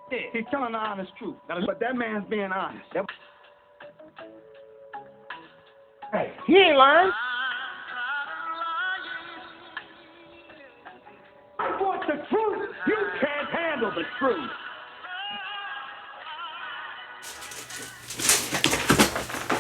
He's telling the honest truth. But that man's being honest. Hey, he ain't lying. I want the truth. You can't handle the truth.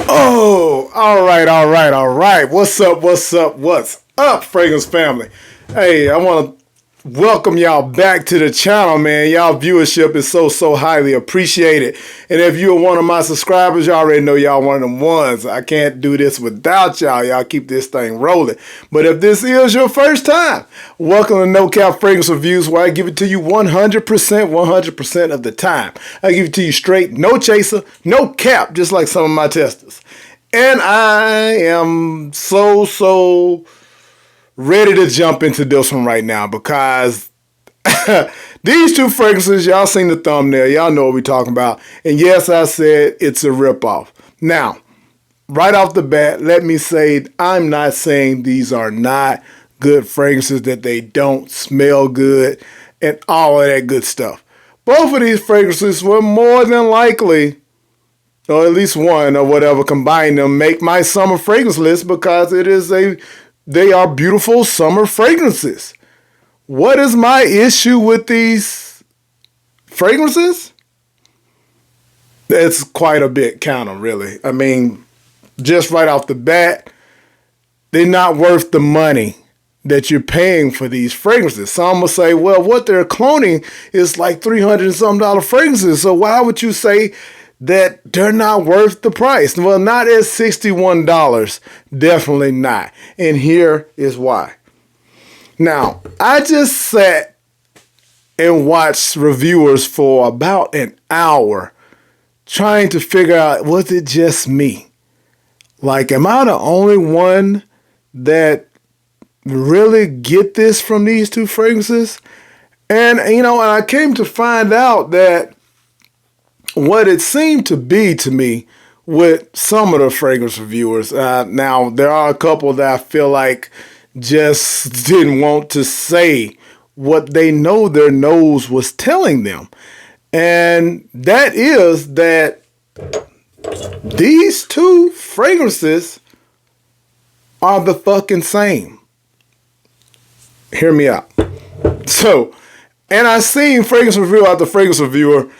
Oh, all right. What's up, Fragrance family? Hey, I want to welcome y'all back to the channel, man. Y'all viewership is so highly appreciated. And if you're one of my subscribers, you already know y'all one of them ones. I can't do this without y'all. Y'all keep this thing rolling. But if this is your first time, welcome to No Cap Fragrance Reviews, where I give it to you 100% of the time. I give it to you straight, no chaser, no cap, just like some of my testers. And I am so ready to jump into this one right now because these two fragrances, y'all seen the thumbnail, y'all know what we're talking about. And yes, I said it's a ripoff. Now, right off the bat, let me say I'm not saying these are not good fragrances, that they don't smell good and all of that good stuff. Both of these fragrances were more than likely, or at least one or whatever, combine them, make my summer fragrance list because they are beautiful summer fragrances. What is my issue with these fragrances? It's quite a bit, kind of, really. I mean, just right off the bat, they're not worth the money that you're paying for these fragrances. Some will say, well, what they're cloning is like $300 and some fragrances. So why would you say that they're not worth the price? Well, not at $61. Definitely not. And here is why. Now, I just sat and watched reviewers for about an hour trying to figure out, was it just me? Like, am I the only one that really get this from these two fragrances? And, and I came to find out that what it seemed to be to me with some of the fragrance reviewers, now there are a couple that I feel like just didn't want to say what they know their nose was telling them. And that is that these two fragrances are the fucking same. Hear me out. So, and I seen fragrance review after fragrance reviewer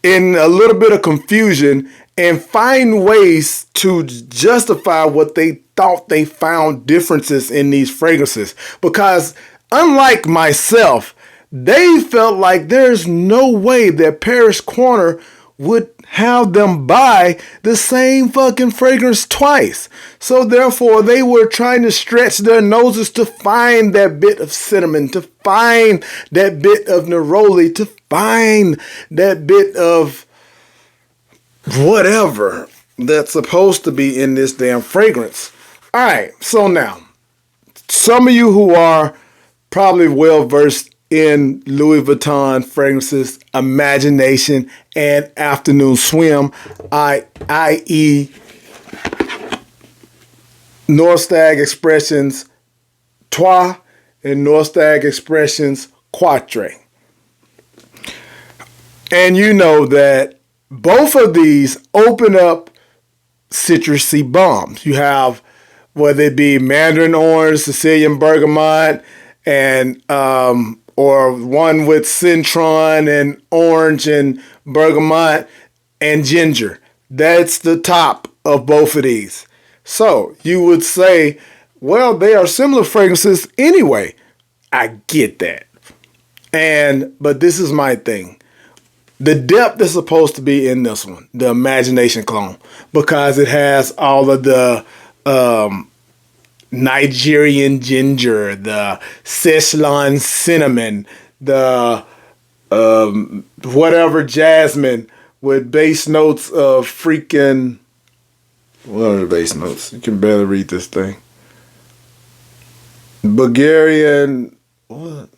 in a little bit of confusion and find ways to justify what they thought they found differences in these fragrances. Because unlike myself, they felt like there's no way that Paris Corner would have them buy the same fucking fragrance twice. So therefore, they were trying to stretch their noses to find that bit of cinnamon, to find that bit of neroli, to find that bit of whatever that's supposed to be in this damn fragrance. All right, so now, some of you who are probably well versed in Louis Vuitton fragrances, Imagination and Afternoon Swim, i.e. Norstag Expressions Trois and Norstag Expressions Quatre. And you know that both of these open up citrusy bombs. You have, whether it be Mandarin Orange, Sicilian Bergamot, and or one with citron and orange and bergamot and ginger. That's the top of both of these. So you would say, well, they are similar fragrances anyway. I get that. But this is my thing. The depth is supposed to be in this one, the Imagination clone, because it has all of the Nigerian ginger, the Szechuan cinnamon, the whatever jasmine with base notes of freaking, what are the base notes? You can barely read this thing. Bulgarian, what?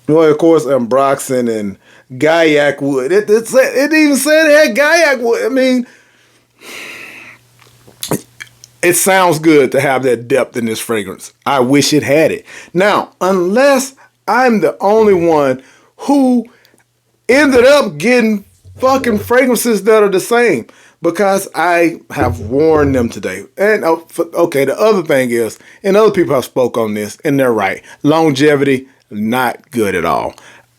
Well, of course, Ambroxan and Gaiac wood. It even said it had Gaiac wood. I mean, it sounds good to have that depth in this fragrance. I wish it had it. Now, unless I'm the only one who ended up getting fucking fragrances that are the same because I have worn them today. And okay, the other thing is, and other people have spoke on this, and they're right. Longevity, not good at all.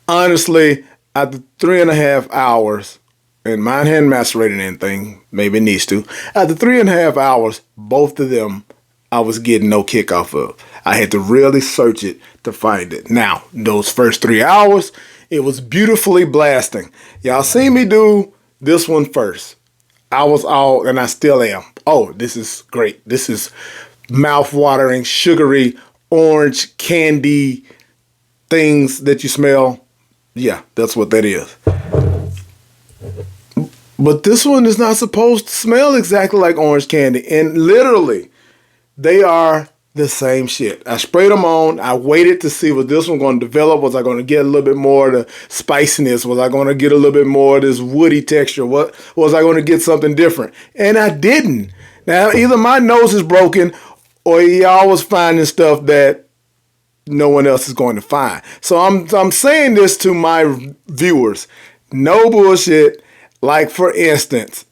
Honestly, after 3.5 hours, and mine hadn't macerated anything, maybe it needs to. After 3.5 hours, both of them I was getting no kick off of. I had to really search it to find it. Now, those first 3 hours, it was beautifully blasting. Y'all seen me do this one first. I was all, and I still am. Oh, this is great. This is mouth-watering, sugary, orange candy things that you smell. Yeah, that's what that is. But this one is not supposed to smell exactly like orange candy. And literally, they are the same shit. I sprayed them on. I waited to see was this one going to develop. Was I going to get a little bit more of the spiciness? Was I going to get a little bit more of this woody texture? What was I going to get something different? And I didn't. Now, either my nose is broken or y'all was finding stuff that no one else is going to find. So I'm saying this to my viewers. No bullshit. Like, for instance,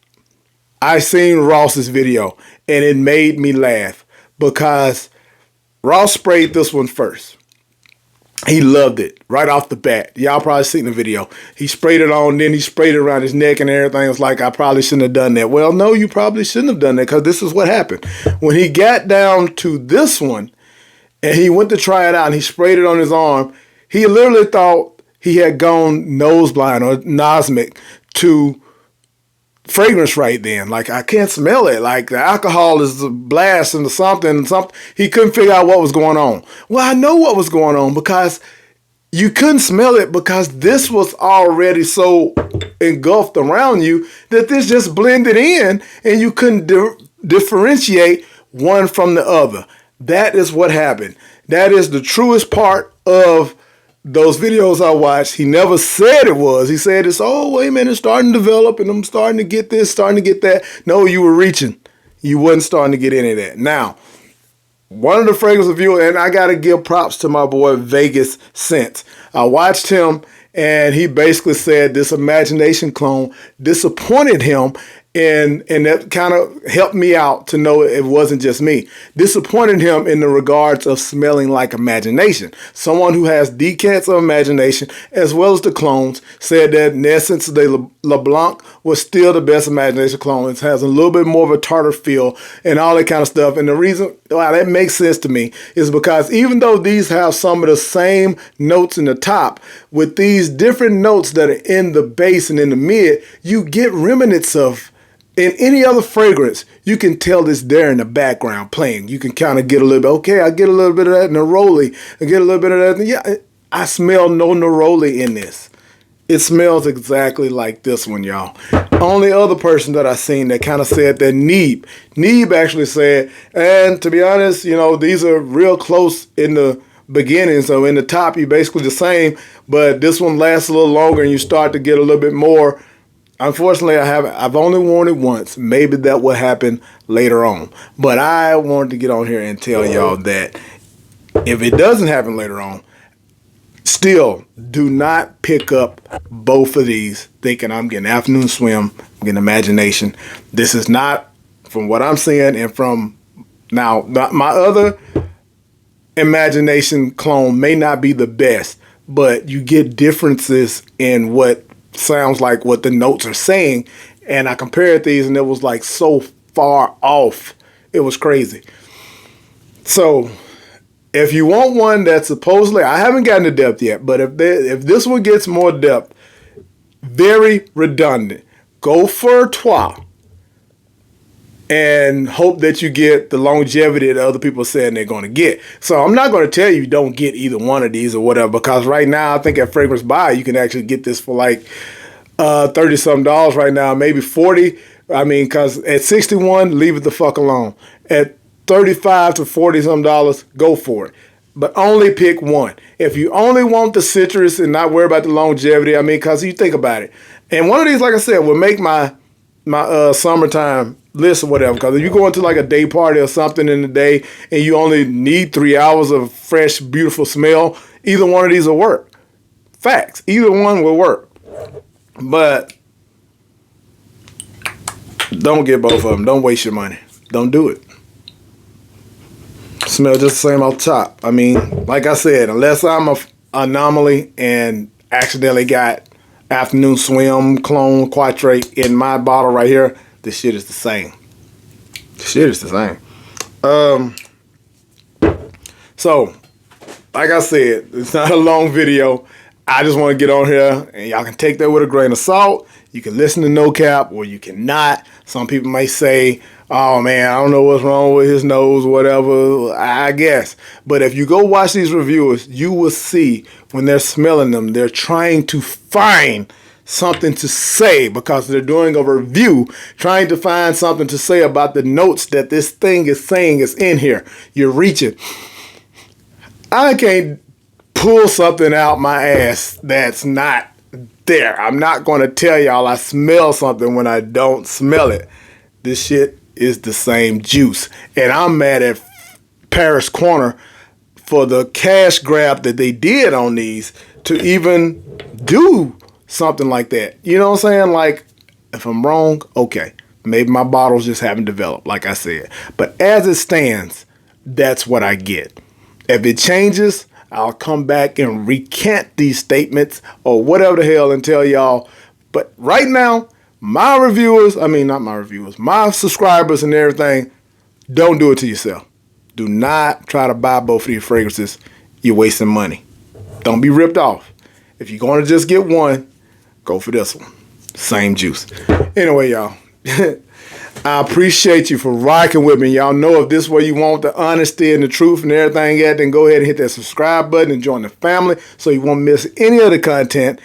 I seen Ross's video and it made me laugh because Ross sprayed this one first. He loved it right off the bat. Y'all probably seen the video. He sprayed it on, then he sprayed it around his neck and everything. It was like, I probably shouldn't have done that. Well, no, you probably shouldn't have done that because this is what happened. When he got down to this one and he went to try it out and he sprayed it on his arm, he literally thought he had gone nose blind or nosmic to fragrance right then. Like, I can't smell it. Like, the alcohol is a blast into something. He couldn't figure out what was going on. Well, I know what was going on because you couldn't smell it because this was already so engulfed around you that this just blended in and you couldn't differentiate one from the other. That is what happened. That is the truest part of those videos I watched. He never said it was. He said it's, oh, wait a minute, it's starting to develop and I'm starting to get this, starting to get that. No, you were reaching. You wasn't starting to get any of that. Now, one of the fragrance reviewers, and I got to give props to my boy Vegas Scents. I watched him and he basically said this imagination clone disappointed him. And that kind of helped me out to know it wasn't just me. Disappointed him in the regards of smelling like imagination. Someone who has decants of imagination, as well as the clones, said that in essence, the LeBlanc was still the best imagination clone. It has a little bit more of a tartar feel and all that kind of stuff. And the reason why that makes sense to me is because even though these have some of the same notes in the top, with these different notes that are in the base and in the mid, you get remnants of. In any other fragrance, you can tell it's there in the background playing. You can kind of get a little bit, okay, I get a little bit of that neroli. I get a little bit of that. Yeah, I smell no neroli in this. It smells exactly like this one, y'all. Only other person that I seen that kind of said that Neeb actually said, and to be honest, you know, these are real close in the beginning. So in the top, you're basically the same, but this one lasts a little longer and you start to get a little bit more. Unfortunately, I've only worn it once. Maybe that will happen later on. But I wanted to get on here and tell y'all that if it doesn't happen later on, still do not pick up both of these thinking I'm getting afternoon swim, I'm getting imagination. This is not, from what I'm seeing and from now, my other imagination clone may not be the best, but you get differences in what sounds like what the notes are saying, and I compared these and it was like so far off. It was crazy. So if you want one that's supposedly, I haven't gotten to depth yet, but if this one gets more depth, very redundant, go for Trois and hope that you get the longevity that other people saying they're going to get. So I'm not going to tell you don't get either one of these or whatever, because right now I think at Fragrance Buy you can actually get this for like $30-something right now, maybe 40. I mean, because at 61, leave it the fuck alone. At 35 to 40 some dollars, go for it. But only pick one. If you only want the citrus and not worry about the longevity, I mean, because you think about it. And one of these, like I said, will make my summertime list or whatever. Because if you go into like a day party or something in the day and you only need 3 hours of fresh, beautiful smell, either one of these will work. Facts. Either one will work. But don't get both of them. Don't waste your money. Don't do it. Smell just the same off top. I mean, like I said, unless I'm an anomaly and accidentally got Afternoon Swim Clone Quattrate in my bottle right here, this shit is the same. The shit is the same. So, like I said, it's not a long video. I just want to get on here, and y'all can take that with a grain of salt. You can listen to No Cap, or you cannot. Some people may say, oh man, I don't know what's wrong with his nose, whatever, I guess. But if you go watch these reviewers, you will see when they're smelling them, they're trying to find something to say because they're doing a review, trying to find something to say about the notes that this thing is saying is in here. You're reaching. I can't pull something out my ass that's not there. I'm not going to tell y'all I smell something when I don't smell it. This shit is the same juice. And I'm mad at Paris Corner for the cash grab that they did on these to even do something like that. You know what I'm saying? Like, if I'm wrong, okay. Maybe my bottles just haven't developed, like I said. But as it stands, that's what I get. If it changes, I'll come back and recant these statements or whatever the hell and tell y'all. But right now, my reviewers, I mean, not my reviewers, my subscribers and everything, don't do it to yourself. Do not try to buy both of these fragrances. You're wasting money. Don't be ripped off. If you're going to just get one, go for this one. Same juice. Anyway, y'all, I appreciate you for rocking with me. Y'all know if this is where you want the honesty and the truth and everything at, then go ahead and hit that subscribe button and join the family so you won't miss any of the content.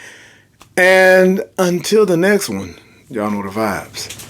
And until the next one, y'all know the vibes.